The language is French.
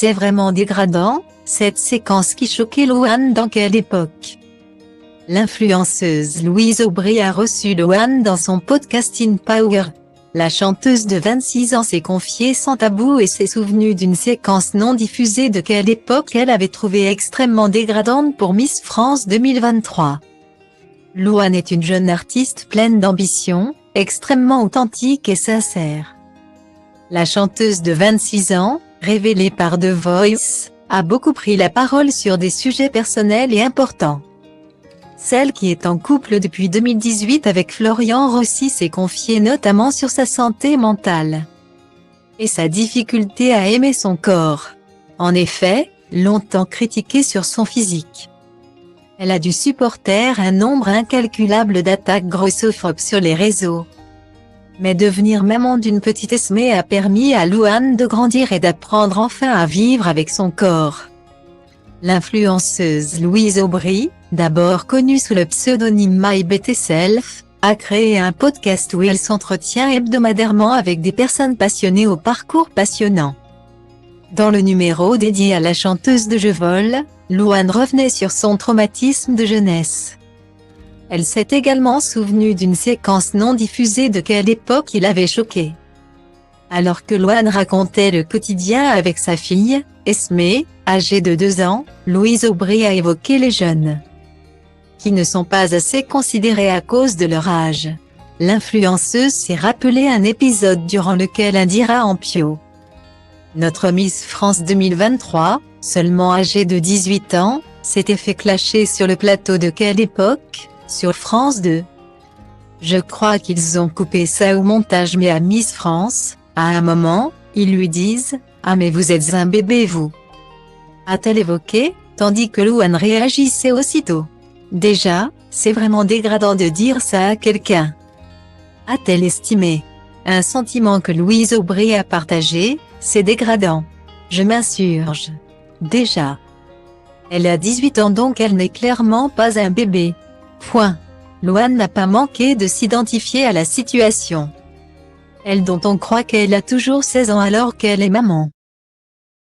C'est vraiment dégradant, cette séquence qui choquait Louane dans quelle époque? L'influenceuse Louise Aubry a reçu Louane dans son podcast In Power. La chanteuse de 26 ans s'est confiée sans tabou et s'est souvenue d'une séquence non diffusée de quelle époque elle avait trouvé extrêmement dégradante pour Miss France 2023. Louane est une jeune artiste pleine d'ambition, extrêmement authentique et sincère. La chanteuse de 26 ans, révélée par The Voice, a beaucoup pris la parole sur des sujets personnels et importants. Celle qui est en couple depuis 2018 avec Florian Rossi s'est confiée notamment sur sa santé mentale et sa difficulté à aimer son corps. En effet, longtemps critiquée sur son physique, elle a dû supporter un nombre incalculable d'attaques grossophobes sur les réseaux. Mais devenir maman d'une petite Esmée a permis à Louane de grandir et d'apprendre enfin à vivre avec son corps. L'influenceuse Louise Aubry, d'abord connue sous le pseudonyme My Better Self, a créé un podcast où elle s'entretient hebdomadairement avec des personnes passionnées au parcours passionnant. Dans le numéro dédié à la chanteuse de Je Vole, Louane revenait sur son traumatisme de jeunesse. Elle s'est également souvenue d'une séquence non diffusée de quelle époque il avait choqué. Alors que Louane racontait le quotidien avec sa fille, Esmée, âgée de 2 ans, Louise Aubry a évoqué les jeunes qui ne sont pas assez considérés à cause de leur âge. L'influenceuse s'est rappelé un épisode durant lequel Indira Ampio, notre Miss France 2023, seulement âgée de 18 ans, s'était fait clasher sur le plateau de quelle époque, sur France 2. Je crois qu'ils ont coupé ça au montage, mais à Miss France, à un moment, ils lui disent « Ah mais vous êtes un bébé vous », a-t-elle évoqué, tandis que Louane réagissait aussitôt. Déjà, c'est vraiment dégradant de dire ça à quelqu'un, a-t-elle estimé. Un sentiment que Louise Aubry a partagé, c'est dégradant. Je m'insurge. Déjà. Elle a 18 ans donc elle n'est clairement pas un bébé. Point. Louane n'a pas manqué de s'identifier à la situation. Elle dont on croit qu'elle a toujours 16 ans alors qu'elle est maman.